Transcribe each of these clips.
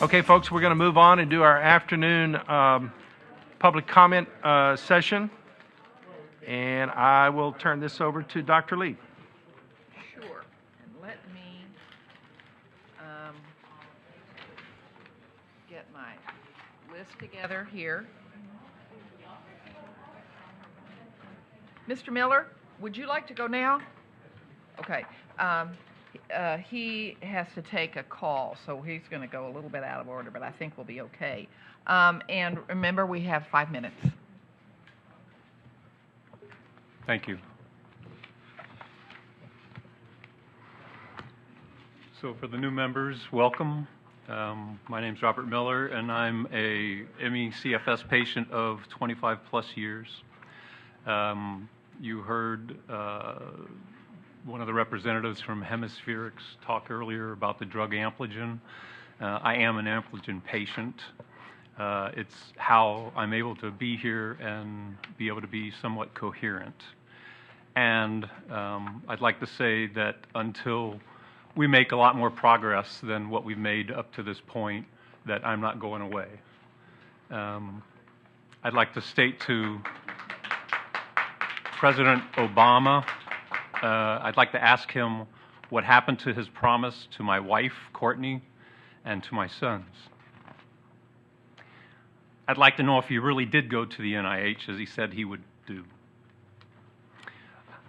Okay, folks, we're going to move on and do our afternoon public comment session. And I will turn this over to Dr. Lee. Sure. And let me get my list together here. Mr. Miller, would you like to go now? Okay. He has to take a call, so he's going to go a little bit out of order, but I think we'll be okay. And remember, we have 5 minutes. Thank you. So for the new members, welcome. My name is Robert Miller, and I'm a ME/CFS patient of 25 plus years. You heard one of the representatives from Hemispherics talk earlier about the drug Ampligen. I am an Ampligen patient. It's how I'm able to be here and be able to be somewhat coherent. And I'd like to say that until we make a lot more progress than what we've made up to this point, that I'm not going away. I'd like to state to President Obama, I'd like to ask him what happened to his promise to my wife, Courtney, and to my sons. I'd like to know if he really did go to the NIH as he said he would do.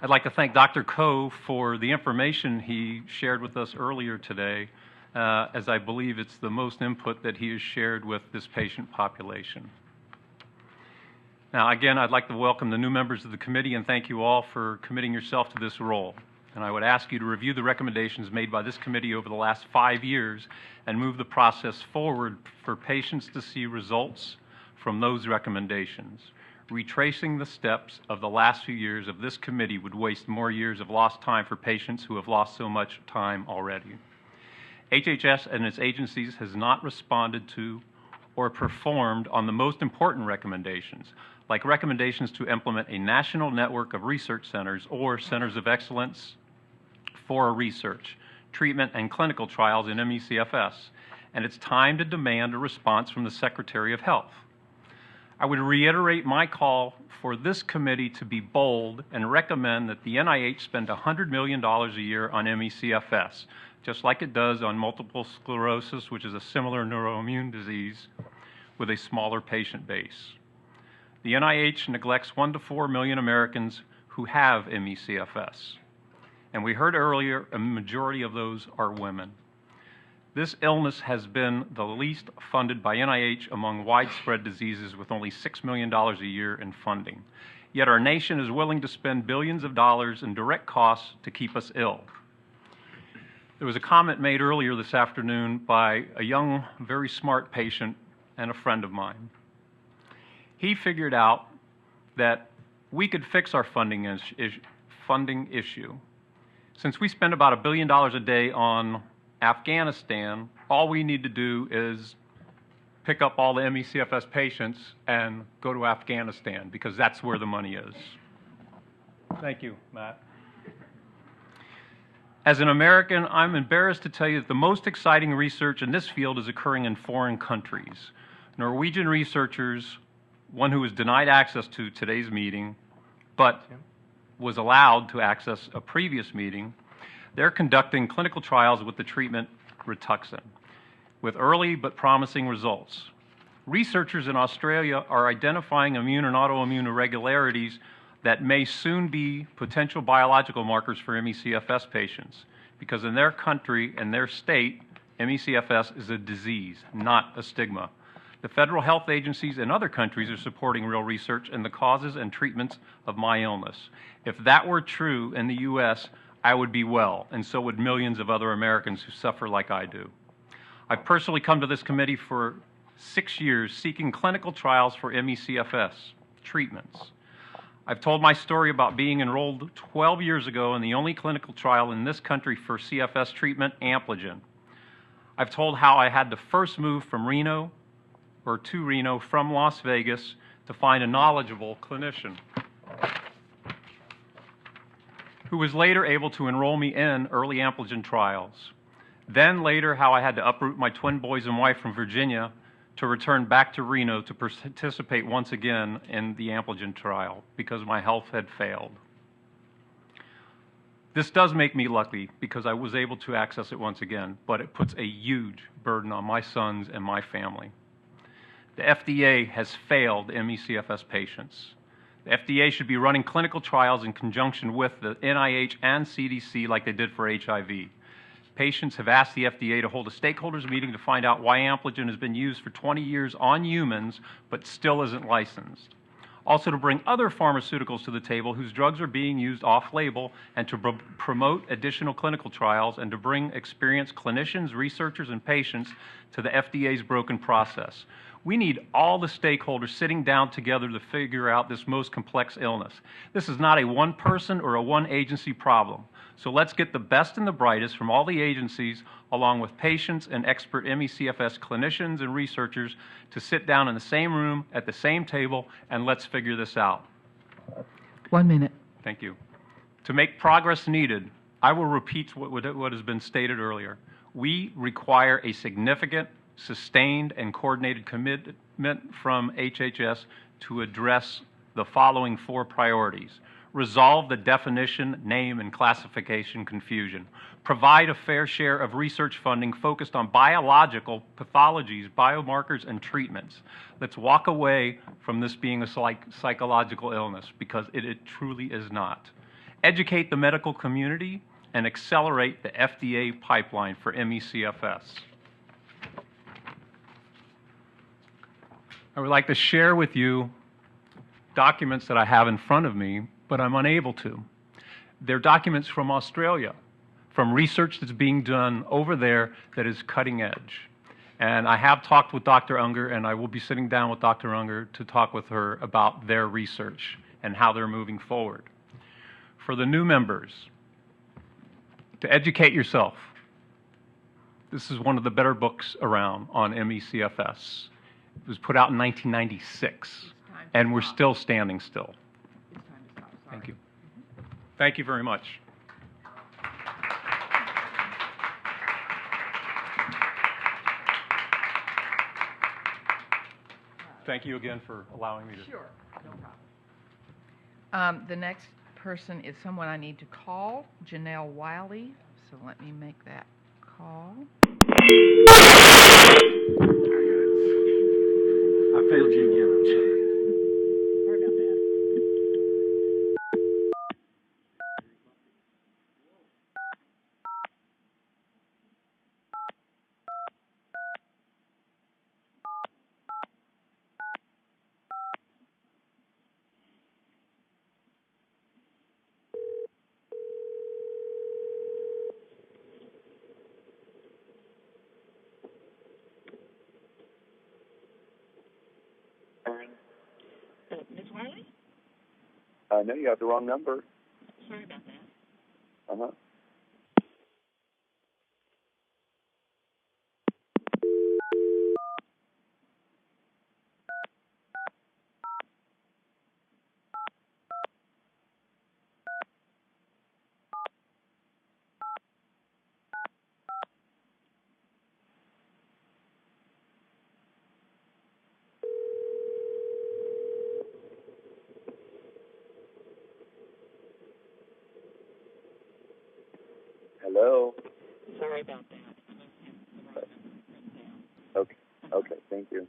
I'd like to thank Dr. Coe for the information he shared with us earlier today, as I believe it's the most input that he has shared with this patient population. Now, again, I'd like to welcome the new members of the committee and thank you all for committing yourself to this role. And I would ask you to review the recommendations made by this committee over the last 5 years and move the process forward for patients to see results from those recommendations. Retracing the steps of the last few years of this committee would waste more years of lost time for patients who have lost so much time already. HHS and its agencies has not responded to or performed on the most important recommendations, like recommendations to implement a national network of research centers or centers of excellence for research, treatment, and clinical trials in ME/CFS, and it's time to demand a response from the Secretary of Health. I would reiterate my call for this committee to be bold and recommend that the NIH spend $100 million a year on ME/CFS, just like it does on multiple sclerosis, which is a similar neuroimmune disease with a smaller patient base. The NIH neglects 1 to 4 million Americans who have ME/CFS. And we heard earlier, a majority of those are women. This illness has been the least funded by NIH among widespread diseases with only $6 million a year in funding. Yet our nation is willing to spend billions of dollars in direct costs to keep us ill. There was a comment made earlier this afternoon by a young, very smart patient and a friend of mine. He figured out that we could fix our funding issue. Since we spend about $1 billion a day on Afghanistan, all we need to do is pick up all the ME/CFS patients and go to Afghanistan, because that's where the money is. Thank you, Matt. As an American, I'm embarrassed to tell you that the most exciting research in this field is occurring in foreign countries. Norwegian researchers, one who was denied access to today's meeting, but was allowed to access a previous meeting, they're conducting clinical trials with the treatment Rituxan, with early but promising results. Researchers in Australia are identifying immune and autoimmune irregularities that may soon be potential biological markers for ME/CFS patients, because in their country and their state, ME/CFS is a disease, not a stigma. The federal health agencies in other countries are supporting real research in the causes and treatments of my illness. If that were true in the U.S., I would be well, and so would millions of other Americans who suffer like I do. I've personally come to this committee for 6 years seeking clinical trials for ME/CFS treatments. I've told my story about being enrolled 12 years ago in the only clinical trial in this country for CFS treatment, Ampligen. I've told how I had to first move from Reno from Las Vegas to find a knowledgeable clinician who was later able to enroll me in early Ampligen trials. Then later, how I had to uproot my twin boys and wife from Virginia to return back to Reno to participate once again in the Ampligen trial because my health had failed. This does make me lucky because I was able to access it once again, but it puts a huge burden on my sons and my family. The FDA has failed ME/CFS patients. The FDA should be running clinical trials in conjunction with the NIH and CDC like they did for HIV. Patients have asked the FDA to hold a stakeholders meeting to find out why Ampligen has been used for 20 years on humans but still isn't licensed. Also to bring other pharmaceuticals to the table whose drugs are being used off-label and to promote additional clinical trials and to bring experienced clinicians, researchers, and patients to the FDA's broken process. We need all the stakeholders sitting down together to figure out this most complex illness. This is not a one-person or a one-agency problem. So let's get the best and the brightest from all the agencies, along with patients and expert ME/CFS clinicians and researchers, to sit down in the same room at the same table, and let's figure this out. 1 minute. Thank you. To make progress needed, I will repeat what has been stated earlier. We require a significant, sustained, and coordinated commitment from HHS to address the following 4 priorities. Resolve the definition, name, and classification confusion. Provide a fair share of research funding focused on biological pathologies, biomarkers, and treatments. Let's walk away from this being a psychological illness, because it truly is not. Educate the medical community and accelerate the FDA pipeline for ME/CFS. I would like to share with you documents that I have in front of me, but I'm unable to. They're documents from Australia, from research that's being done over there that is cutting edge. And I have talked with Dr. Unger, and I will be sitting down with Dr. Unger to talk with her about their research and how they're moving forward. For the new members, to educate yourself, this is one of the better books around on ME/CFS. It was put out in 1996, and we're still standing still. Thank you. Thank you very much. Thank you again for allowing me to. Sure, no problem. The next person is someone I need to call, Janelle Wiley. So let me make that call. I failed you again. Sorry about that. Ms. Wiley? No, you have the wrong number. Sorry about that. Uh-huh. Hello. Sorry about that. I must have the wrong number written down. Okay. Okay. Thank you.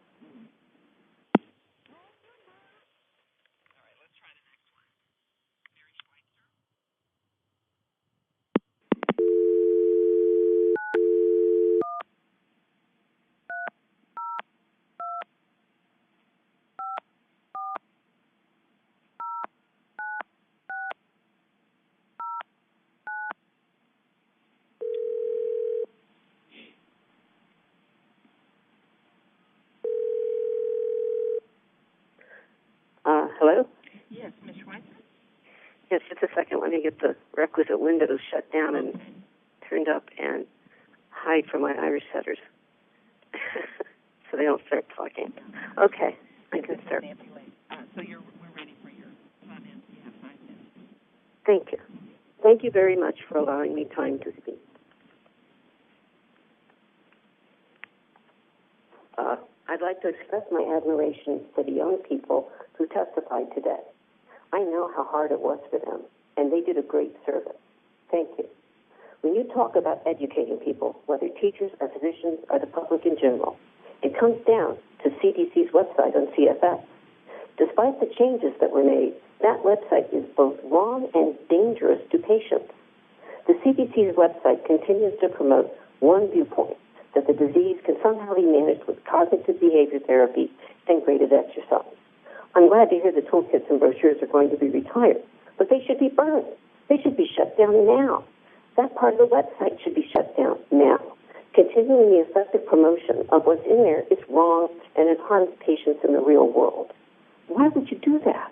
Hello? Yes, Ms. Schweitzer? Yes, just a second. Let me get the requisite windows shut down and turned up and hide from my Irish setters so they don't start talking. Okay, I can start. So we're ready for your comments. You have 5 minutes. Thank you. Thank you very much for allowing me time to speak. like to express my admiration for the young people who testified today. I know how hard it was for them, and they did a great service. Thank you. When you talk about educating people, whether teachers or physicians or the public in general, it comes down to CDC's website on CFS. Despite the changes that were made, that website is both wrong and dangerous to patients. The CDC's website continues to promote one viewpoint, that the disease can somehow be managed with cognitive behavior therapy and graded exercise. I'm glad to hear the toolkits and brochures are going to be retired, but they should be burned. They should be shut down now. That part of the website should be shut down now. Continuing the effective promotion of what's in there is wrong and it harms patients in the real world. Why would you do that?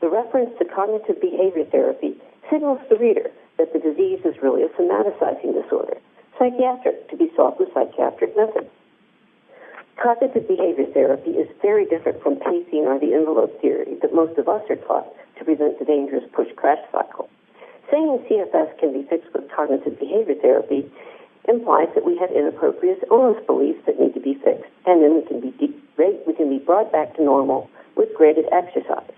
The reference to cognitive behavior therapy signals the reader that the disease is really a somaticizing disorder, psychiatric, to be solved with psychiatric methods. Cognitive behavior therapy is very different from pacing or the envelope theory that most of us are taught to prevent the dangerous push-crash cycle. Saying CFS can be fixed with cognitive behavior therapy implies that we have inappropriate illness beliefs that need to be fixed, and then we can be brought back to normal with graded exercise.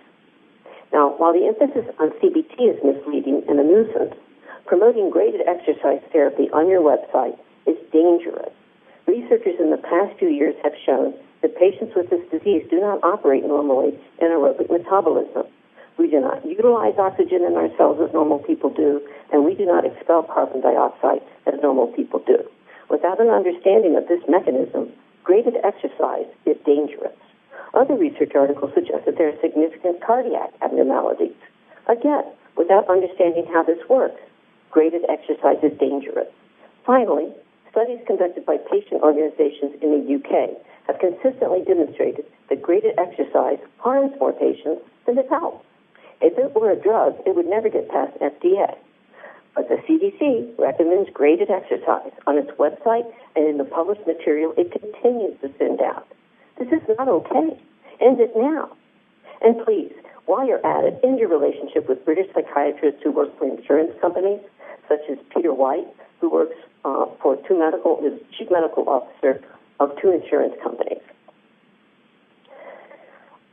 Now, while the emphasis on CBT is misleading and a nuisance, promoting graded exercise therapy on your website is dangerous. Researchers in the past few years have shown that patients with this disease do not operate normally in aerobic metabolism. We do not utilize oxygen in our cells as normal people do, and we do not expel carbon dioxide as normal people do. Without an understanding of this mechanism, graded exercise is dangerous. Other research articles suggest that there are significant cardiac abnormalities. Again, without understanding how this works, graded exercise is dangerous. Finally, studies conducted by patient organizations in the UK have consistently demonstrated that graded exercise harms more patients than it helps. If it were a drug, it would never get past FDA. But the CDC recommends graded exercise on its website and in the published material it continues to send out. This is not okay. End it now. And please, while you're at it, end your relationship with British psychiatrists who work for insurance companies, such as Peter White, who works is chief medical officer of 2 insurance companies.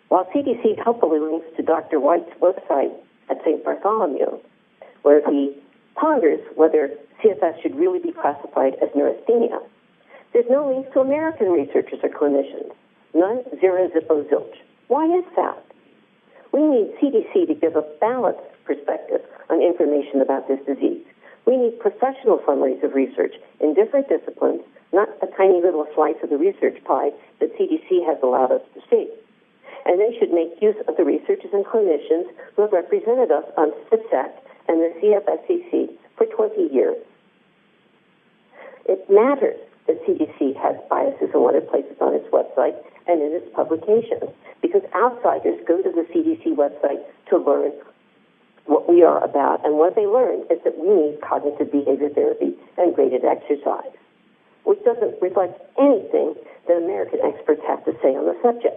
While CDC helpfully links to Dr. White's website at St. Bartholomew, where he ponders whether CFS should really be classified as neurasthenia, there's no link to American researchers or clinicians. None, zero, zippo, zilch. Why is that? We need CDC to give a balanced perspective on information about this disease. We need professional summaries of research in different disciplines, not a tiny little slice of the research pie that CDC has allowed us to see. And they should make use of the researchers and clinicians who have represented us on CFSAC and the CFSAC for 20 years. It matters that CDC has biases in what it places on its website and in its publications, because outsiders go to the CDC website to learn what we are about, and what they learn is that we need cognitive behavior therapy and graded exercise, which doesn't reflect anything that American experts have to say on the subject.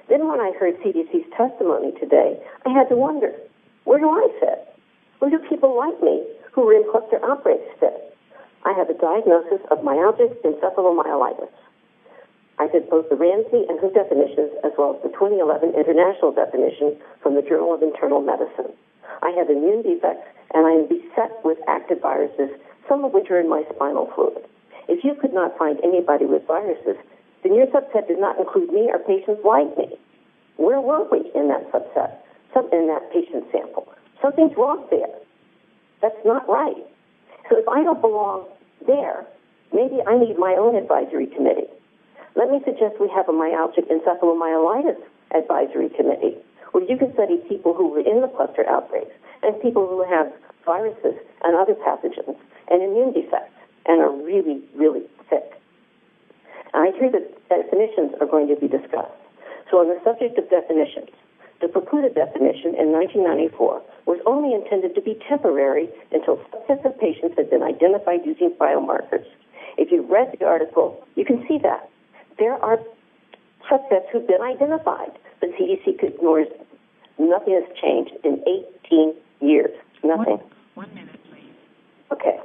Then when I heard CDC's testimony today, I had to wonder, where do I fit? Where do people like me who were in cluster outbreaks fit? I have a diagnosis of myalgic encephalomyelitis. I did both the Ramsey and WHO definitions as well as the 2011 international definition from the Journal of Internal Medicine. I have immune defects, and I am beset with active viruses, some of which are in my spinal fluid. If you could not find anybody with viruses, then your subset did not include me or patients like me. Where were we in that subset, in that patient sample? Something's wrong there. That's not right. So if I don't belong there, maybe I need my own advisory committee. Let me suggest we have a myalgic encephalomyelitis advisory committee, where you can study people who were in the cluster outbreaks and people who have viruses and other pathogens and immune defects and are really, really sick. And I hear that definitions are going to be discussed. So on the subject of definitions, the precluded definition in 1994 was only intended to be temporary until subsets of patients had been identified using biomarkers. If you read the article, you can see that. There are subsets who've been identified, but CDC ignores. Nothing has changed in 18 years. Nothing. 1 minute, please. Okay.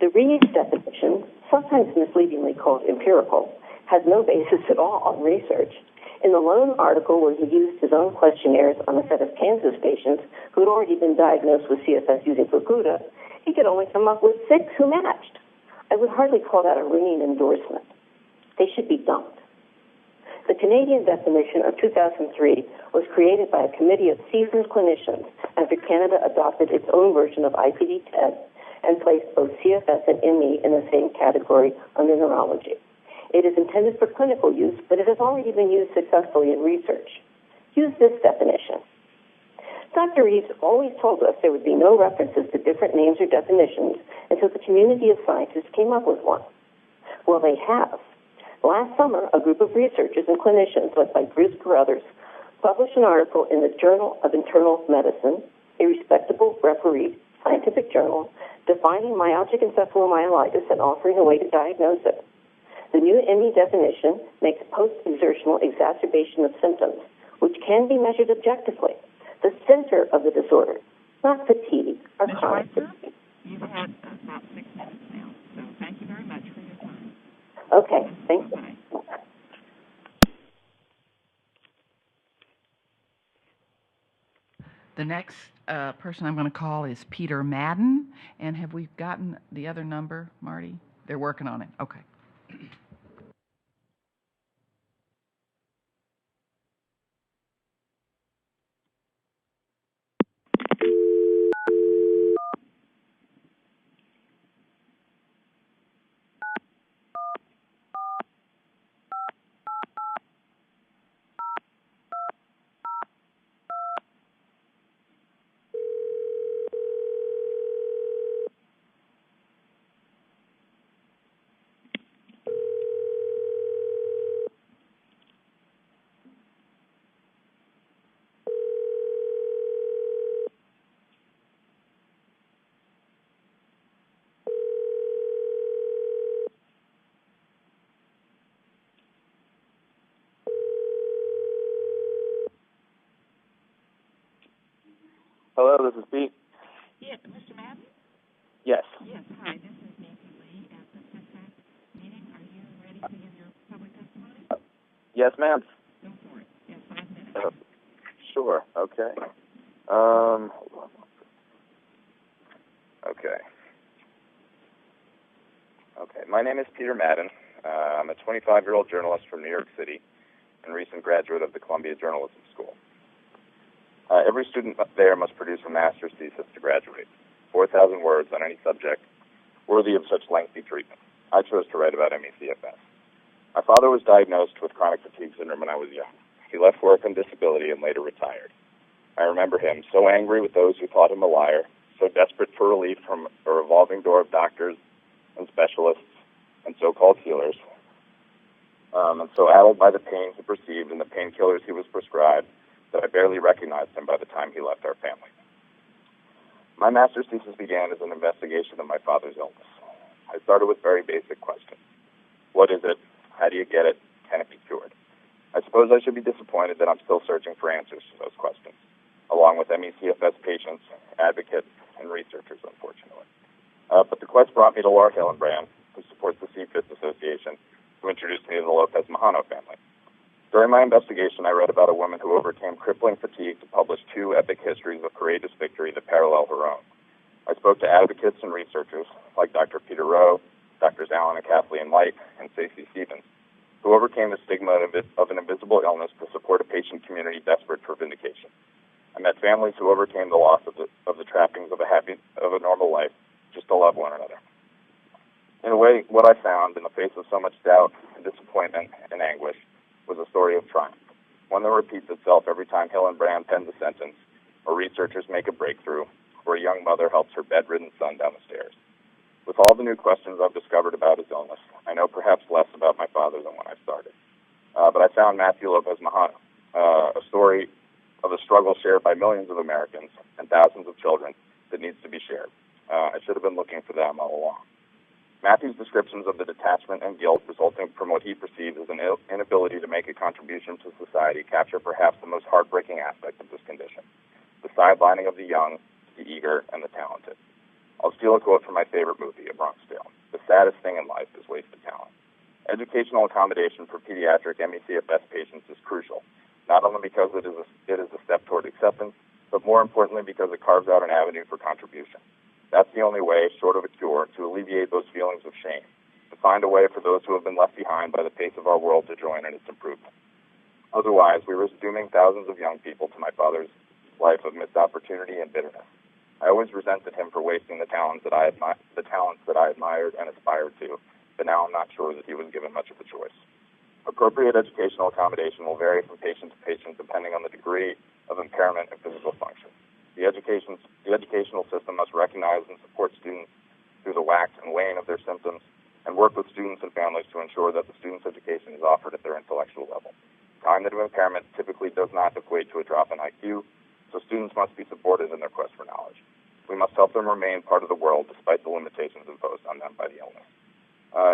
The Reed's definition, sometimes misleadingly called empirical, has no basis at all on research. In the lone article where he used his own questionnaires on a set of Kansas patients who had already been diagnosed with CFS using Fukuda, he could only come up with 6 who matched. I would hardly call that a ringing endorsement. They should be dumped. The Canadian definition of 2003 was created by a committee of seasoned clinicians after Canada adopted its own version of ICD-10 and placed both CFS and ME in the same category under neurology. It is intended for clinical use, but it has already been used successfully in research. Use this definition. Dr. Reeves always told us there would be no references to different names or definitions until the community of scientists came up with one. Well, they have. Last summer, a group of researchers and clinicians, led by Bruce Carruthers, published an article in the Journal of Internal Medicine, a respectable refereed scientific journal, defining myalgic encephalomyelitis and offering a way to diagnose it. The new ME definition makes post-exertional exacerbation of symptoms, which can be measured objectively, the center of the disorder, not fatigue or Ms. chronic Schweitzer, fatigue. you've had about 6 minutes now, so thank you very much for your time. Okay, thank you. Bye-bye. The next person I'm going to call is Peter Madden. And have we gotten the other number, Marty? They're working on it. Okay. Hello, this is Pete. Yeah, Mr. Madden? Yes. Yes, hi. This is Nancy Lee at the CFSAC meeting. Are you ready to give your public testimony? Yes, ma'am. Go for it. You have 5 minutes. Sure. Okay. Okay. My name is Peter Madden. I'm a 25-year-old journalist from New York City and recent graduate of the Columbia Journalism School. Every student there must produce a master's thesis to graduate, 4,000 words on any subject worthy of such lengthy treatment. I chose to write about ME/CFS. My father was diagnosed with chronic fatigue syndrome when I was young. He left work on disability and later retired. I remember him so angry with those who thought him a liar, so desperate for relief from a revolving door of doctors and specialists and so-called healers, and so addled by the pain he perceived and the painkillers he was prescribed that I barely recognized him by the time he left our family. My master's thesis began as an investigation of my father's illness. I started with very basic questions. What is it? How do you get it? Can it be cured? I suppose I should be disappointed that I'm still searching for answers to those questions, along with ME/CFS patients, advocates, and researchers, unfortunately. But the quest brought me to Laura Hillenbrand, who supports the CFIS Association, who introduced me to the Lopez-Mahano family. During my investigation, I read about a woman who overcame crippling fatigue to publish 2 epic histories of courageous victory that parallel her own. I spoke to advocates and researchers like Dr. Peter Rowe, Drs. Allen and Kathleen Light, and Stacey Stevens, who overcame the stigma of an invisible illness to support a patient community desperate for vindication. I met families who overcame the loss of the trappings of a normal life just to love one another. In a way, what I found in the face of so much doubt and disappointment and anguish was a story of triumph, one that repeats itself every time Hillenbrand pens a sentence, or researchers make a breakthrough, or a young mother helps her bedridden son down the stairs. With all the new questions I've discovered about his illness, I know perhaps less about my father than when I started. But I found Matthew Lopez-Mahano, a story of a struggle shared by millions of Americans and thousands of children that needs to be shared. I should have been looking for them all along. Matthew's descriptions of the detachment and guilt resulting from what he perceived as an inability to make a contribution to society capture perhaps the most heartbreaking aspect of this condition, the sidelining of the young, the eager, and the talented. I'll steal a quote from my favorite movie, A Bronx Tale. The saddest thing in life is wasted talent. Educational accommodation for pediatric ME/CFS patients is crucial, not only because it is a step toward acceptance, but more importantly because it carves out an avenue for contribution. That's the only way, short of a cure, to alleviate those feelings of shame, to find a way for those who have been left behind by the pace of our world to join in its improvement. Otherwise, we risk dooming thousands of young people to my father's life of missed opportunity and bitterness. I always resented him for wasting the talents that I admired and aspired to, but now I'm not sure that he was given much of a choice. Appropriate educational accommodation will vary from patient to patient depending on the degree of impairment and physical function. The educational system must recognize and support students through the wax and wane of their symptoms and work with students and families to ensure that the student's education is offered at their intellectual level. Cognitive impairment typically does not equate to a drop in IQ, so students must be supported in their quest for knowledge. We must help them remain part of the world despite the limitations imposed on them by the illness.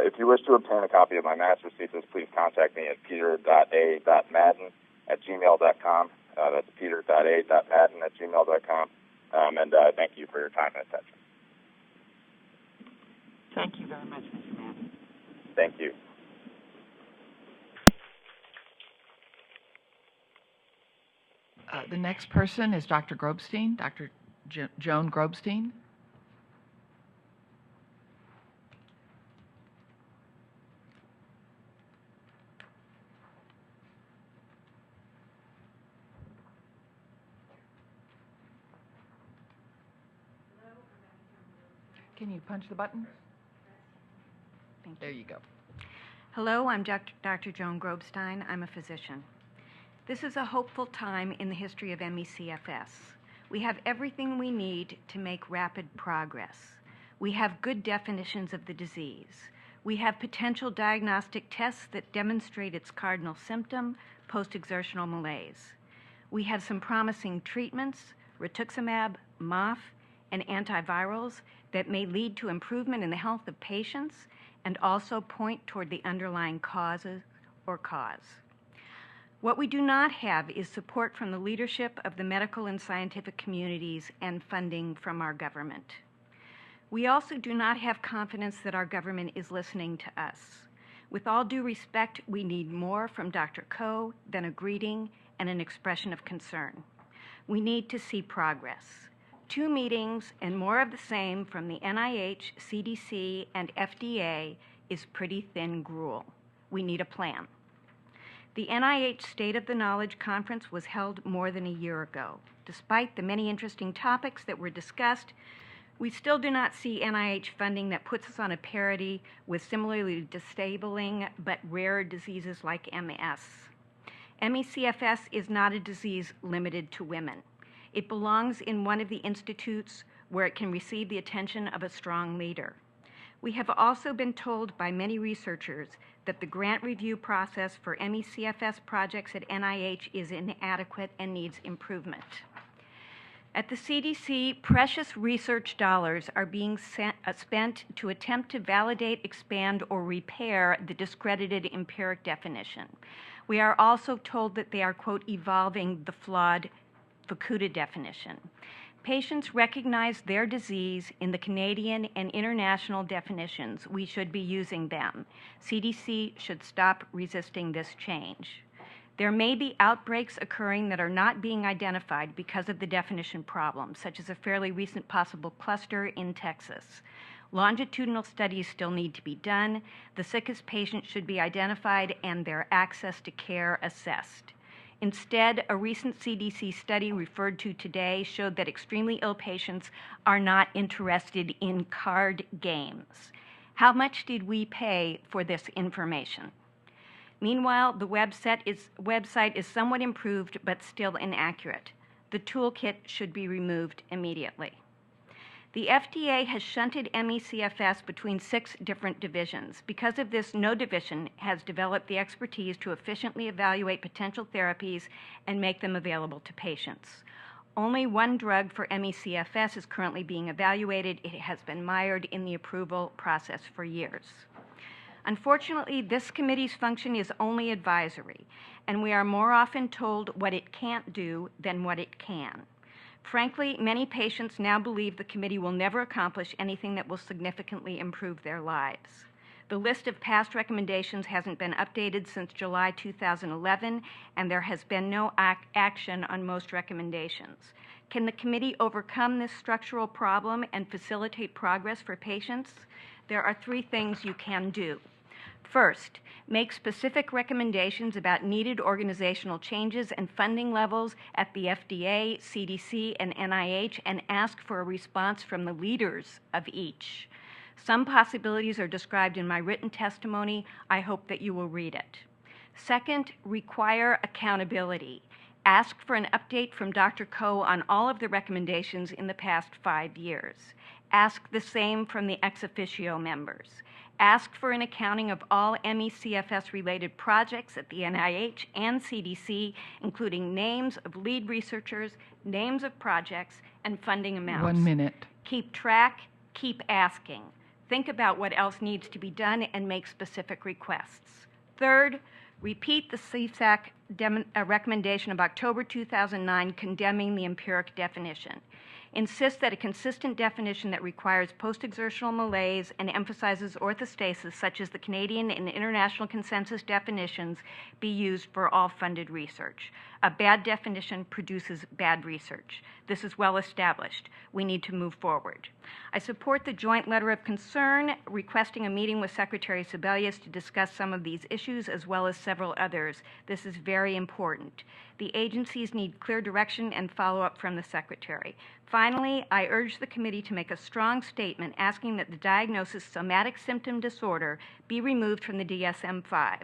If you wish to obtain a copy of my master's thesis, please contact me at peter.a.madden@gmail.com. That's peter.a.madden@gmail.com. And thank you for your time and attention. Thank you very much, Mr. Madden. Thank you. The next person is Dr. Grobstein, Dr. Joan Grobstein. Can you punch the button? Thank you. There you go. Hello, I'm Dr. Joan Grobstein. I'm a physician. This is a hopeful time in the history of ME/CFS. We have everything we need to make rapid progress. We have good definitions of the disease. We have potential diagnostic tests that demonstrate its cardinal symptom, post-exertional malaise. We have some promising treatments, rituximab, MOF, and antivirals that may lead to improvement in the health of patients and also point toward the underlying causes or cause. What we do not have is support from the leadership of the medical and scientific communities and funding from our government. We also do not have confidence that our government is listening to us. With all due respect, we need more from Dr. Coe than a greeting and an expression of concern. We need to see progress. 2 meetings and more of the same from the NIH, CDC, and FDA is pretty thin gruel. We need a plan. The NIH State of the Knowledge Conference was held more than a year ago. Despite the many interesting topics that were discussed, we still do not see NIH funding that puts us on a parity with similarly disabling but rare diseases like MS. ME/CFS is not a disease limited to women. It belongs in one of the institutes where it can receive the attention of a strong leader. We have also been told by many researchers that the grant review process for ME/CFS projects at NIH is inadequate and needs improvement. At the CDC, precious research dollars are being spent to attempt to validate, expand, or repair the discredited empiric definition. We are also told that they are, quote, evolving the flawed Fukuda definition. Patients recognize their disease in the Canadian and international definitions. We should be using them. CDC should stop resisting this change. There may be outbreaks occurring that are not being identified because of the definition problem, such as a fairly recent possible cluster in Texas. Longitudinal studies still need to be done. The sickest patients should be identified and their access to care assessed. Instead, a recent CDC study referred to today showed that extremely ill patients are not interested in card games. How much did we pay for this information? Meanwhile, the website is somewhat improved but still inaccurate. The toolkit should be removed immediately. The FDA has shunted ME/CFS between 6 different divisions. Because of this, no division has developed the expertise to efficiently evaluate potential therapies and make them available to patients. Only one drug for ME/CFS is currently being evaluated. It has been mired in the approval process for years. Unfortunately, this committee's function is only advisory, and we are more often told what it can't do than what it can. Frankly, many patients now believe the committee will never accomplish anything that will significantly improve their lives. The list of past recommendations hasn't been updated since July 2011, and there has been no action on most recommendations. Can the committee overcome this structural problem and facilitate progress for patients? There are 3 things you can do. First, make specific recommendations about needed organizational changes and funding levels at the FDA, CDC, and NIH, and ask for a response from the leaders of each. Some possibilities are described in my written testimony. I hope that you will read it. Second, require accountability. Ask for an update from Dr. Koh on all of the recommendations in the past 5 years. Ask the same from the ex officio members. Ask for an accounting of all ME/CFS-related projects at the NIH and CDC, including names of lead researchers, names of projects, and funding amounts. 1 minute. Keep track, keep asking. Think about what else needs to be done and make specific requests. Third, repeat the CFSAC recommendation of October 2009 condemning the empiric definition. Insist that a consistent definition that requires post-exertional malaise and emphasizes orthostasis, such as the Canadian and international consensus definitions, be used for all funded research. A bad definition produces bad research. This is well established. We need to move forward. I support the joint letter of concern requesting a meeting with Secretary Sebelius to discuss some of these issues as well as several others. This is very important. The agencies need clear direction and follow-up from the Secretary. Finally, I urge the committee to make a strong statement asking that the diagnosis somatic symptom disorder be removed from the DSM-5.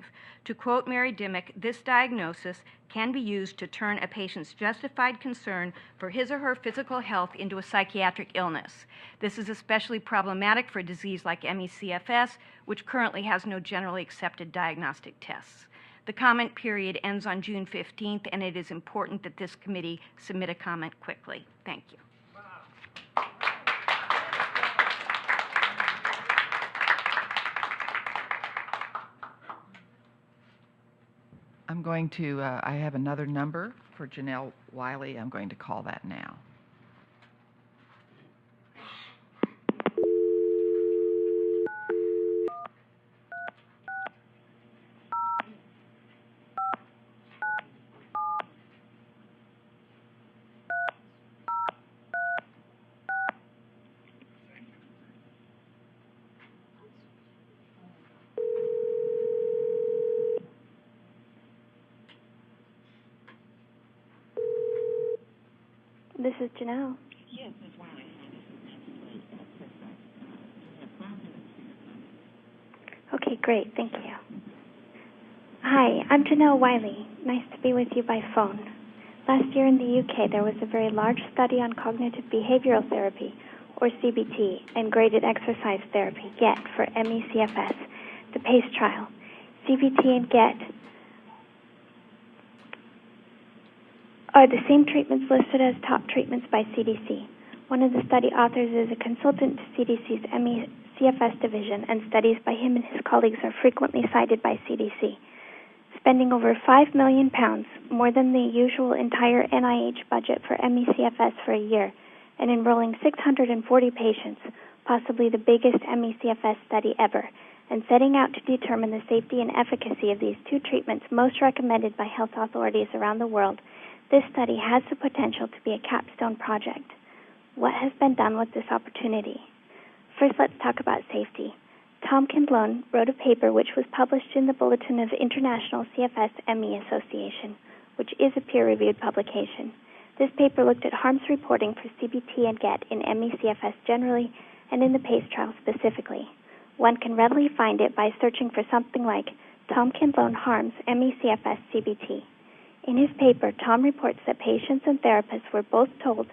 To quote Mary Dimmock, this diagnosis can be used to turn a patient's justified concern for his or her physical health into a psychiatric illness. This is especially problematic for a disease like ME/CFS, which currently has no generally accepted diagnostic tests. The comment period ends on June 15th, and it is important that this committee submit a comment quickly. Thank you. I'm going to, I have another number for Janelle Wiley. I'm going to call that now. This is Janelle. Yes, Ms. Wiley. Okay, great. Thank you. Hi, I'm Janelle Wiley. Nice to be with you by phone. Last year in the UK, there was a very large study on cognitive behavioral therapy, or CBT, and graded exercise therapy, GET, for ME/CFS, the PACE trial. CBT and GET are the same treatments listed as top treatments by CDC. One of the study authors is a consultant to CDC's ME/CFS division, and studies by him and his colleagues are frequently cited by CDC. Spending over £5 million, more than the usual entire NIH budget for ME/CFS for a year, and enrolling 640 patients, possibly the biggest ME/CFS study ever, and setting out to determine the safety and efficacy of these 2 treatments most recommended by health authorities around the world, this study has the potential to be a capstone project. What has been done with this opportunity? First, let's talk about safety. Tom Kindlone wrote a paper which was published in the Bulletin of International CFS-ME Association, which is a peer-reviewed publication. This paper looked at harms reporting for CBT and GET in ME/CFS generally and in the PACE trial specifically. One can readily find it by searching for something like Tom Kindlone harms ME/CFS CBT. In his paper, Tom reports that patients and therapists were both told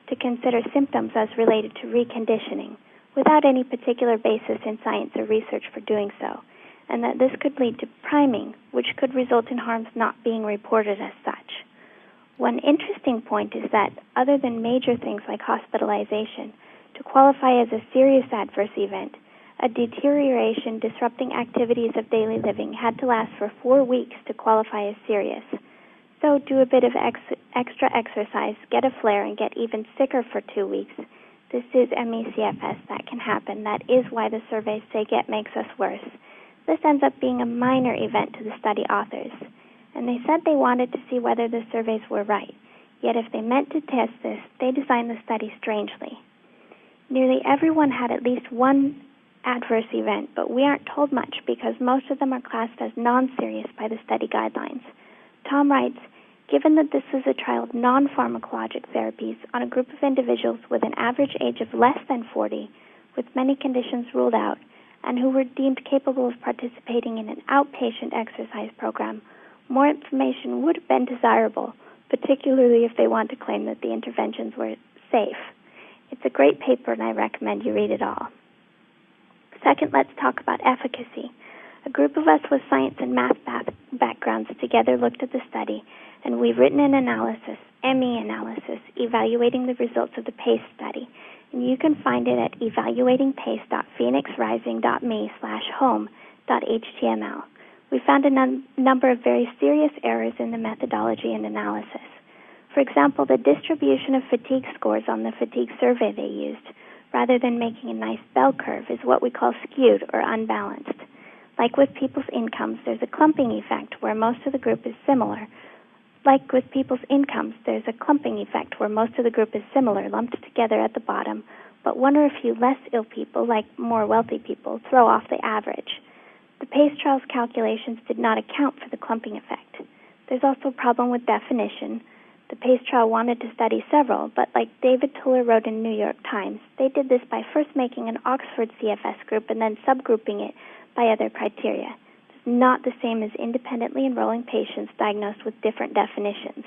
to consider symptoms as related to reconditioning, without any particular basis in science or research for doing so, and that this could lead to priming, which could result in harms not being reported as such. One interesting point is that, other than major things like hospitalization, to qualify as a serious adverse event, a deterioration disrupting activities of daily living had to last for 4 weeks to qualify as serious. So do a bit of extra exercise, get a flare, and get even sicker for 2 weeks. This is ME/CFS. That can happen. That is why the surveys say GET makes us worse. This ends up being a minor event to the study authors, and they said they wanted to see whether the surveys were right. Yet if they meant to test this, they designed the study strangely. Nearly everyone had at least one adverse event, but we aren't told much because most of them are classed as non-serious by the study guidelines. Tom writes, given that this is a trial of non-pharmacologic therapies on a group of individuals with an average age of less than 40, with many conditions ruled out, and who were deemed capable of participating in an outpatient exercise program, more information would have been desirable, particularly if they want to claim that the interventions were safe. It's a great paper, and I recommend you read it all. Second, let's talk about efficacy. A group of us with science and math backgrounds together looked at the study, and we've written an analysis, ME analysis, evaluating the results of the PACE study. And you can find it at evaluatingpace.phoenixrising.me/home.html. We found a number of very serious errors in the methodology and analysis. For example, the distribution of fatigue scores on the fatigue survey they used, rather than making a nice bell curve, is what we call skewed or unbalanced. Like with people's incomes, there's a clumping effect where most of the group is similar. Like with people's incomes, there's a clumping effect where most of the group is similar, lumped together at the bottom, but one or a few less ill people, like more wealthy people, throw off the average. The PACE trial's calculations did not account for the clumping effect. There's also a problem with definition. The PACE trial wanted to study several, but like David Tuller wrote in New York Times, they did this by first making an Oxford CFS group and then subgrouping it by other criteria. It's not the same as independently enrolling patients diagnosed with different definitions.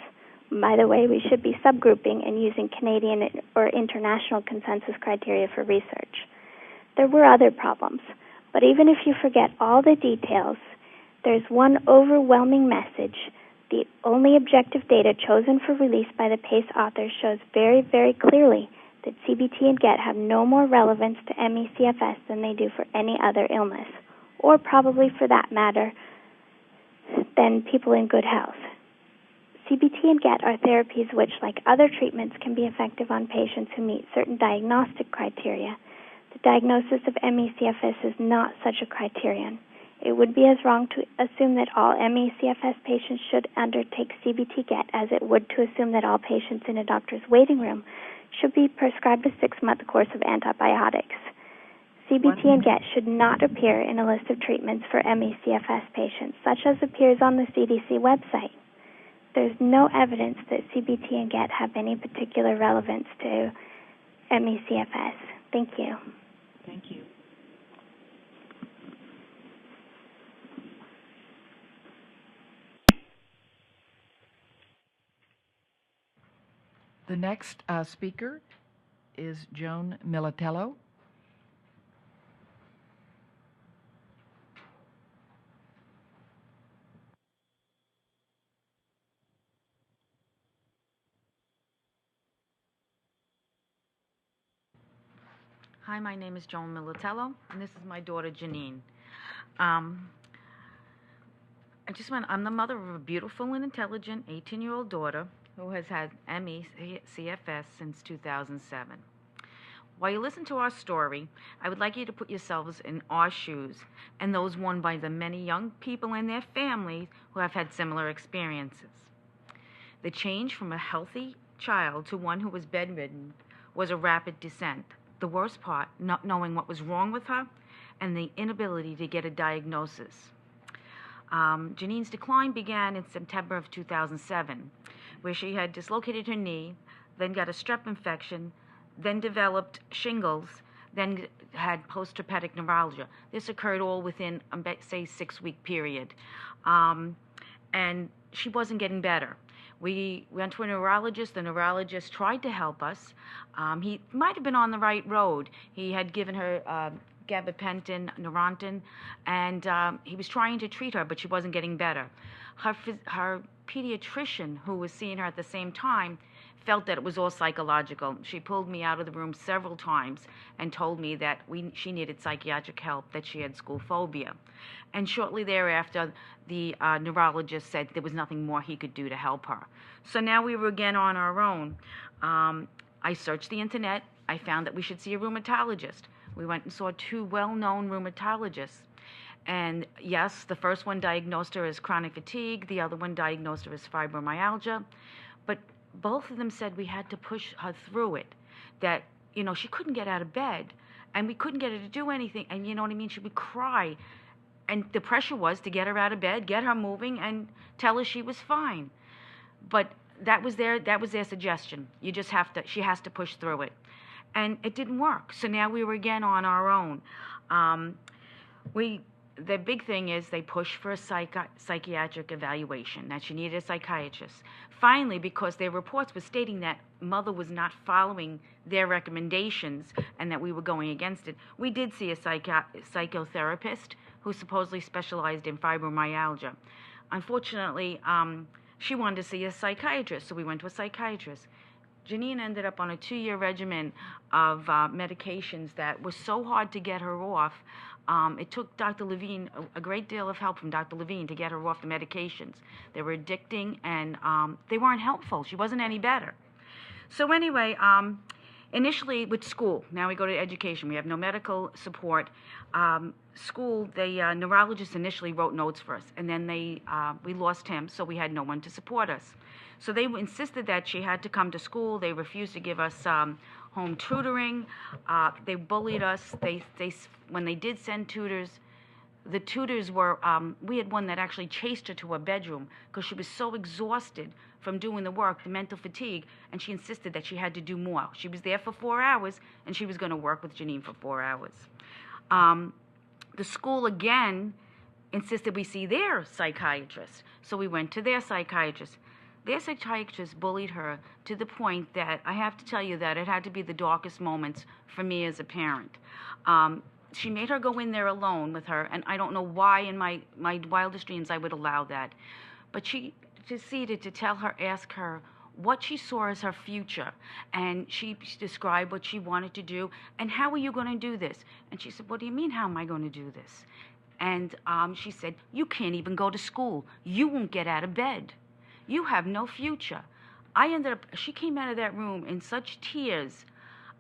By the way, we should be subgrouping and using Canadian or international consensus criteria for research. There were other problems, but even if you forget all the details, there's one overwhelming message. The only objective data chosen for release by the PACE authors shows very, very clearly that CBT and GET have no more relevance to ME/CFS than they do for any other illness, or probably for that matter, than people in good health. CBT and GET are therapies which, like other treatments, can be effective on patients who meet certain diagnostic criteria. The diagnosis of ME/CFS is not such a criterion. It would be as wrong to assume that all ME/CFS patients should undertake CBT-GET as it would to assume that all patients in a doctor's waiting room should be prescribed a 6-month course of antibiotics. CBT and GET should not appear in a list of treatments for ME/CFS patients, such as appears on the CDC website. There's no evidence that CBT and GET have any particular relevance to ME/CFS. Thank you. Thank you. The next speaker is Joan Militello. Hi, my name is Joan Militello, and this is my daughter, Janine. I'm the mother of a beautiful and intelligent 18-year-old daughter who has had ME/CFS since 2007. While you listen to our story, I would like you to put yourselves in our shoes and those worn by the many young people and their families who have had similar experiences. The change from a healthy child to one who was bedridden was a rapid descent. The worst part, not knowing what was wrong with her and the inability to get a diagnosis. Janine's decline began in September of 2007, where she had dislocated her knee, then got a strep infection, then developed shingles, then had post-herpetic neuralgia. This occurred all within, say, 6-week period. And she wasn't getting better. We went to a neurologist. The neurologist tried to help us. He might have been on the right road. He had given her gabapentin, Neurontin, and he was trying to treat her, but she wasn't getting better. Her pediatrician, who was seeing her at the same time, felt that it was all psychological. She pulled me out of the room several times and told me that she needed psychiatric help, that she had school phobia. And shortly thereafter, the neurologist said there was nothing more he could do to help her. So now we were again on our own. I searched the internet. I found that we should see a rheumatologist. We went and saw 2 well-known rheumatologists. And yes, the first one diagnosed her as chronic fatigue, the other one diagnosed her as fibromyalgia. But both of them said we had to push her through it, that, she couldn't get out of bed and we couldn't get her to do anything. And you know what I mean? She would cry. And the pressure was to get her out of bed, get her moving, and tell her she was fine. But that was their suggestion. She has to push through it. And it didn't work. So now we were again on our own. The big thing is they pushed for a psychiatric evaluation, that she needed a psychiatrist. Finally, because their reports were stating that mother was not following their recommendations and that we were going against it, we did see a psychotherapist who supposedly specialized in fibromyalgia. Unfortunately, she wanted to see a psychiatrist, so we went to a psychiatrist. Janine ended up on a 2-year regimen of medications that was so hard to get her off. It took Dr. Levine, a great deal of help from Dr. Levine to get her off the medications. They were addicting and they weren't helpful. She wasn't any better. So anyway, initially with school, now we go to education. We have no medical support. School, the neurologist initially wrote notes for us, and then we lost him, so we had no one to support us. So they insisted that she had to come to school. They refused to give us home tutoring. They bullied us. When they did send tutors, the tutors were, we had one that actually chased her to her bedroom because she was so exhausted from doing the work, the mental fatigue, and she insisted that she had to do more. She was there for 4 hours, and she was going to work with Janine for 4 hours. The school, again, insisted we see their psychiatrist. So we went to their psychiatrist. Their psychiatrist bullied her to the point that I have to tell you that it had to be the darkest moments for me as a parent. She made her go in there alone with her, and I don't know why in my wildest dreams I would allow that. But she proceeded to ask her what she saw as her future, and she described what she wanted to do, and how are you going to do this? And she said, what do you mean, how am I going to do this? And she said, you can't even go to school. You won't get out of bed. You have no future. She came out of that room in such tears.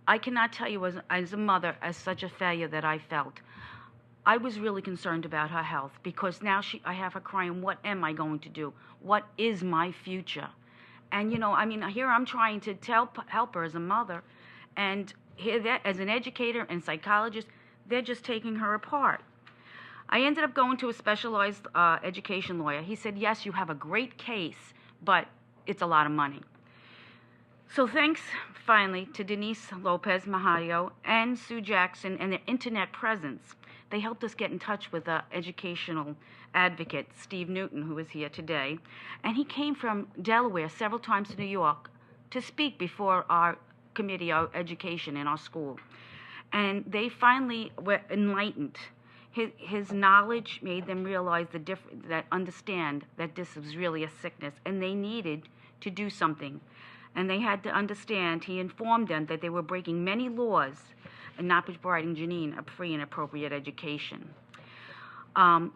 I cannot tell you as a mother, as such a failure that I felt. I was really concerned about her health because now I have her crying, what am I going to do? What is my future? And, here I'm trying to help her as a mother, and here that as an educator and psychologist, they're just taking her apart. I ended up going to a specialized education lawyer. He said, yes, you have a great case, but it's a lot of money. So thanks, finally, to Denise Lopez Mahayo and Sue Jackson and their internet presence. They helped us get in touch with an educational advocate, Steve Newton, who is here today. And he came from Delaware several times to New York to speak before our committee, our education in our school. And they finally were enlightened. His knowledge made them realize understand that this was really a sickness, and they needed to do something. And they had to understand, he informed them that they were breaking many laws and not providing Janine a free and appropriate education.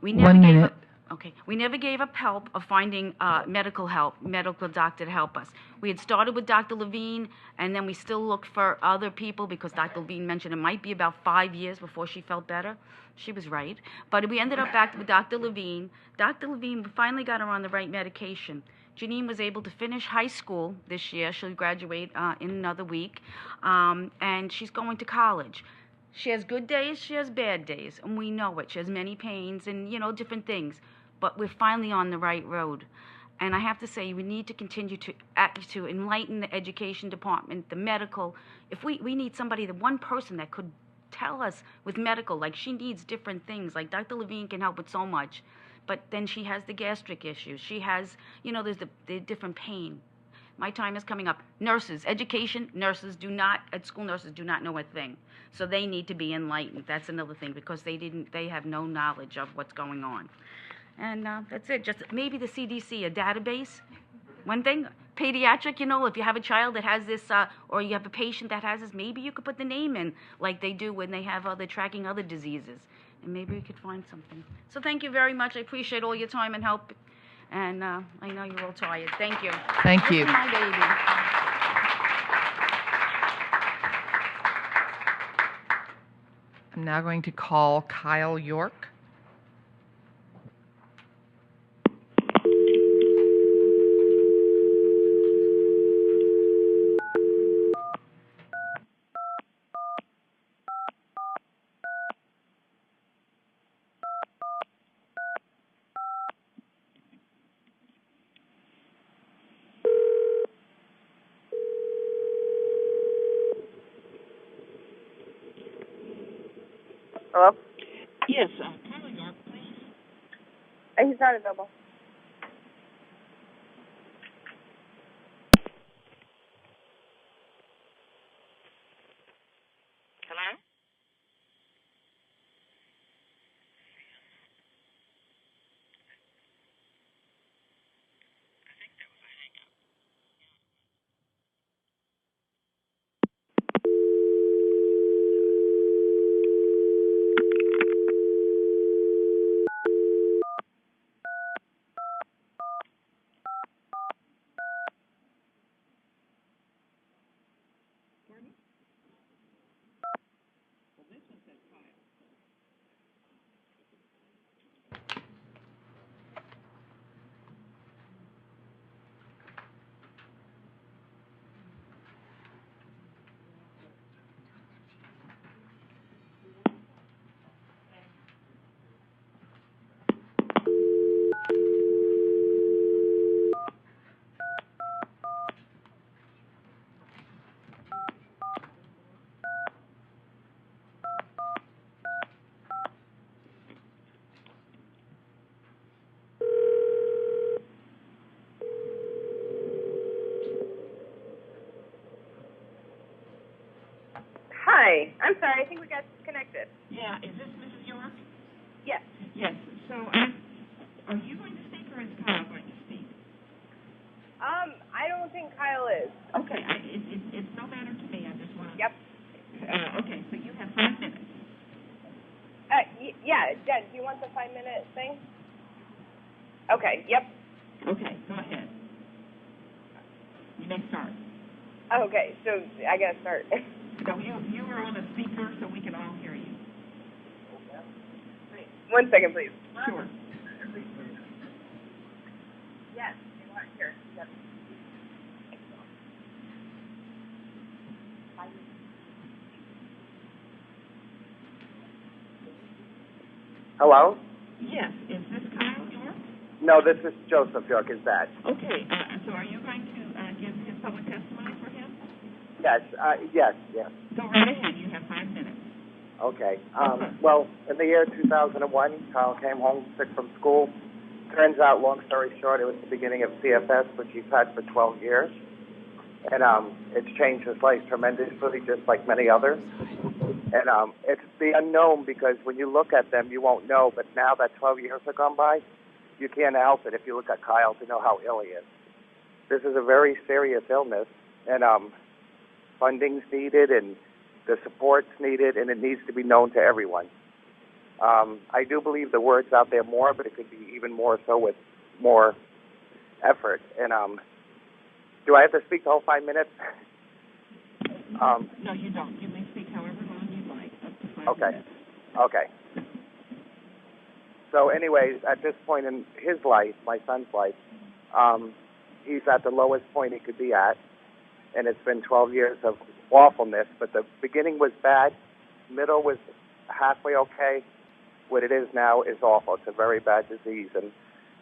We never gave up help of finding medical doctor to help us. We had started with Dr. Levine, and then we still looked for other people because Dr. Levine mentioned it might be about 5 years before she felt better. She was right. But we ended up back with Dr. Levine. Dr. Levine finally got her on the right medication. Janine was able to finish high school this year. She'll graduate in another week, and she's going to college. She has good days, she has bad days, and we know it. She has many pains and, different things. But we're finally on the right road. And I have to say, we need to continue to enlighten the education department, the medical. If we need somebody, the one person that could tell us with medical, like she needs different things, like Dr. Levine can help with so much. But then she has the gastric issues. She has, there's the different pain. My time is coming up. Nurses, education, school nurses do not know a thing. So they need to be enlightened. That's another thing, because they have no knowledge of what's going on. And that's it. Just maybe the CDC, a database. One thing, pediatric, if you have a child that has this, or you have a patient that has this, maybe you could put the name in like they do when they have they're tracking other diseases. And maybe we could find something. So thank you very much. I appreciate all your time and help. And I know you're all tired. Thank you. Thank you. This is my baby. I'm now going to call Kyle York. Hello? Yes, Kyle York, please. He's not available. Hello? Hi. I'm sorry. I think we got disconnected. Yeah, is this Mrs. York? Yes. Yes. So, are you going to speak or is Kyle going to speak? I don't think Kyle is. Okay, it's no matter to me. I just want to... Yep. Okay, so you have 5 minutes. Yeah, Jen, do you want the 5-minute thing? Okay, yep. Okay, go ahead. You may start. Okay, so I gotta start. No, you are on a speaker so we can all hear you. 1 second, please. Sure. Yes, you want here. Yep. Hello? Yes, is this Kyle York? No, this is Joseph York. Is that? Okay, so are you going to give his public testimony for him? Yes, yes. Go right ahead. You have 5 minutes. Okay. Well, in the year 2001, Kyle came home sick from school. Turns out, long story short, it was the beginning of CFS, which he's had for 12 years. And it's changed his life tremendously, just like many others. And it's the unknown, because when you look at them, you won't know. But now that 12 years have gone by, you can't help it if you look at Kyle to know how ill he is. This is a very serious illness, and funding's needed, and the support's needed, and it needs to be known to everyone. I do believe the word's out there more, but it could be even more so with more effort. And do I have to speak the whole 5 minutes? No, you don't. You may speak however long you like, up to 5 Okay. minutes. Okay. So anyways, at this point in his life, my son's life, he's at the lowest point he could be at, and it's been 12 years of awfulness, but the beginning was bad, middle was halfway okay. What it is now is awful. It's a very bad disease, and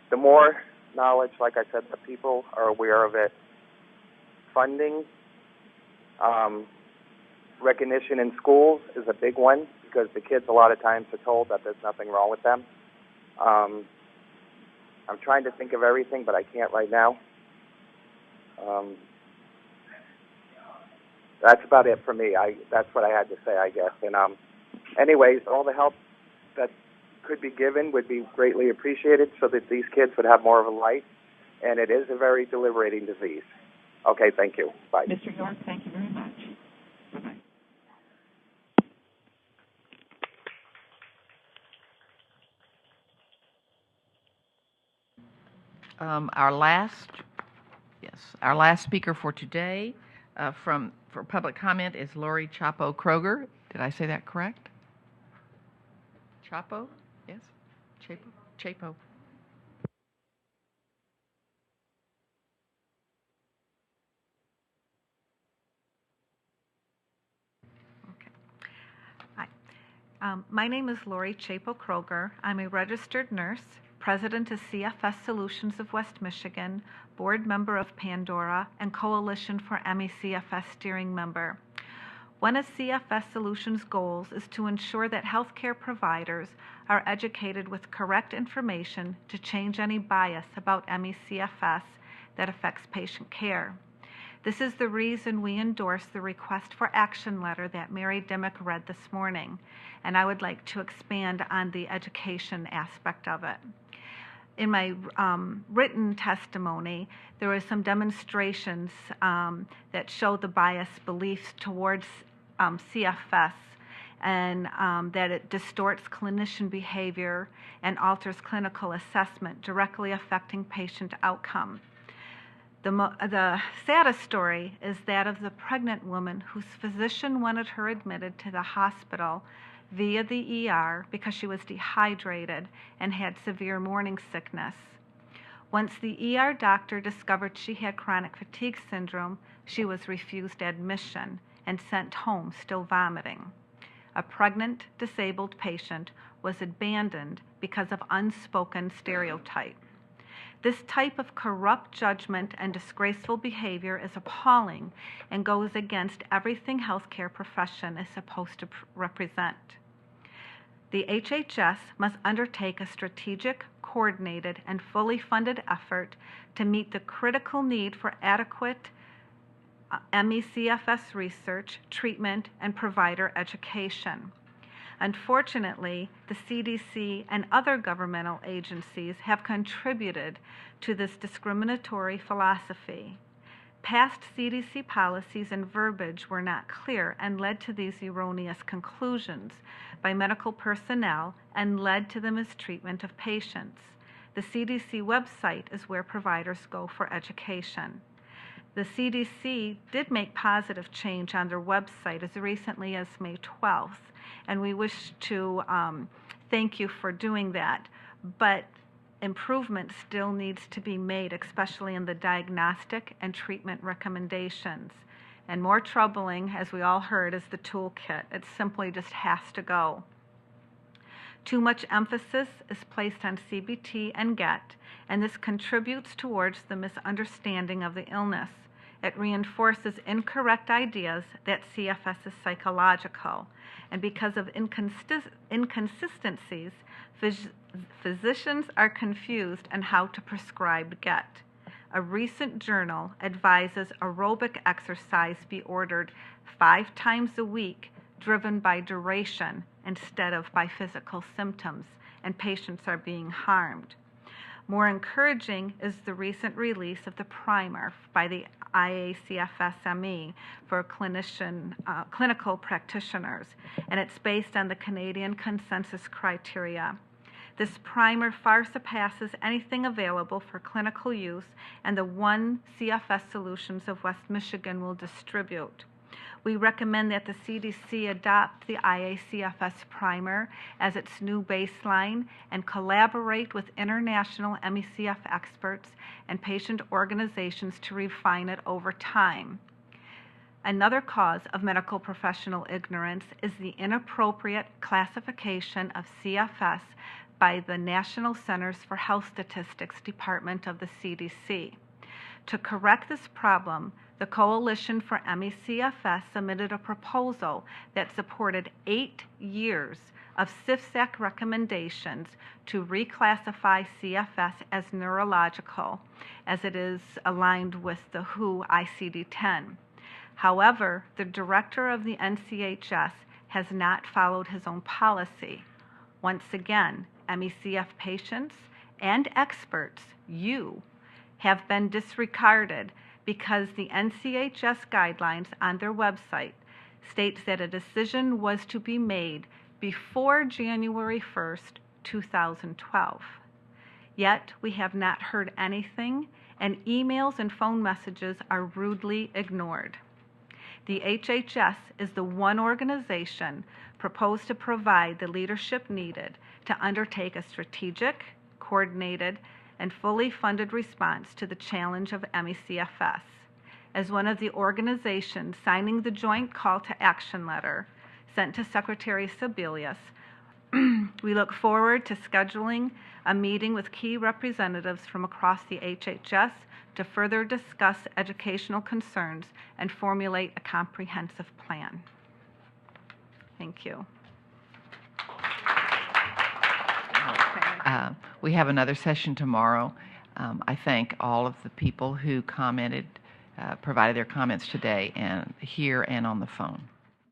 the more knowledge, like I said, the people are aware of it, funding, recognition in schools is a big one, because the kids a lot of times are told that there's nothing wrong with them. I'm trying to think of everything, but I can't right now. That's about it for me. That's what I had to say, I guess. And anyways, all the help that could be given would be greatly appreciated, so that these kids would have more of a life. And it is a very debilitating disease. Okay, thank you. Bye. Mr. York, thank you very much. Bye-bye. Our last speaker for today for public comment is Lori Chapo Kroger. Did I say that correct? Chapo? Yes? Chapo. My name is Lori Chapo Kroger. I'm a registered nurse, president of CFS Solutions of West Michigan, board member of Pandora, and Coalition for ME CFS steering member. One of CFS Solutions' goals is to ensure that healthcare providers are educated with correct information to change any bias about ME/CFS that affects patient care. This is the reason we endorse the request for action letter that Mary Dimmock read this morning, and I would like to expand on the education aspect of it. In my written testimony, there were some demonstrations that show the biased beliefs towards CFS and that it distorts clinician behavior and alters clinical assessment, directly affecting patient outcome. The saddest story is that of the pregnant woman whose physician wanted her admitted to the hospital via the ER because she was dehydrated and had severe morning sickness. Once the ER doctor discovered she had chronic fatigue syndrome, she was refused admission and sent home still vomiting. A pregnant, disabled patient was abandoned because of unspoken stereotype. This type of corrupt judgment and disgraceful behavior is appalling and goes against everything healthcare profession is supposed to represent. The HHS must undertake a strategic, coordinated, and fully funded effort to meet the critical need for adequate ME/CFS research, treatment, and provider education. Unfortunately, the CDC and other governmental agencies have contributed to this discriminatory philosophy. Past CDC policies and verbiage were not clear and led to these erroneous conclusions by medical personnel and led to the mistreatment of patients. The CDC website is where providers go for education. The CDC did make positive change on their website as recently as May 12th, and we wish to thank you for doing that. But improvement still needs to be made, especially in the diagnostic and treatment recommendations. And more troubling, as we all heard, is the toolkit. It simply just has to go. Too much emphasis is placed on CBT and GET, and this contributes towards the misunderstanding of the illness. It reinforces incorrect ideas that CFS is psychological, and because of inconsistencies, physicians are confused on how to prescribe GET. A recent journal advises aerobic exercise be ordered 5 times a week, driven by duration instead of by physical symptoms, and patients are being harmed. More encouraging is the recent release of the primer by the IACFSME for clinical practitioners, and it's based on the Canadian consensus criteria. This primer far surpasses anything available for clinical use, and the One CFS Solutions of West Michigan will distribute. We recommend that the CDC adopt the IACFS primer as its new baseline and collaborate with international MECF experts and patient organizations to refine it over time. Another cause of medical professional ignorance is the inappropriate classification of CFS by the National Centers for Health Statistics Department of the CDC. To correct this problem, the Coalition for ME/CFS submitted a proposal that supported 8 years of CFSAC recommendations to reclassify CFS as neurological, as it is aligned with the WHO ICD-10. However, the director of the NCHS has not followed his own policy. Once again, MECF patients and experts, you, have been disregarded because the NCHS guidelines on their website states that a decision was to be made before January 1st, 2012. Yet we have not heard anything, and emails and phone messages are rudely ignored. The HHS is the one organization proposed to provide the leadership needed to undertake a strategic, coordinated, and fully funded response to the challenge of ME/CFS. As one of the organizations signing the joint call to action letter sent to Secretary Sebelius, we look forward to scheduling a meeting with key representatives from across the HHS to further discuss educational concerns and formulate a comprehensive plan. Thank you. We have another session tomorrow. I thank all of the people who commented, provided their comments today, and here and on the phone.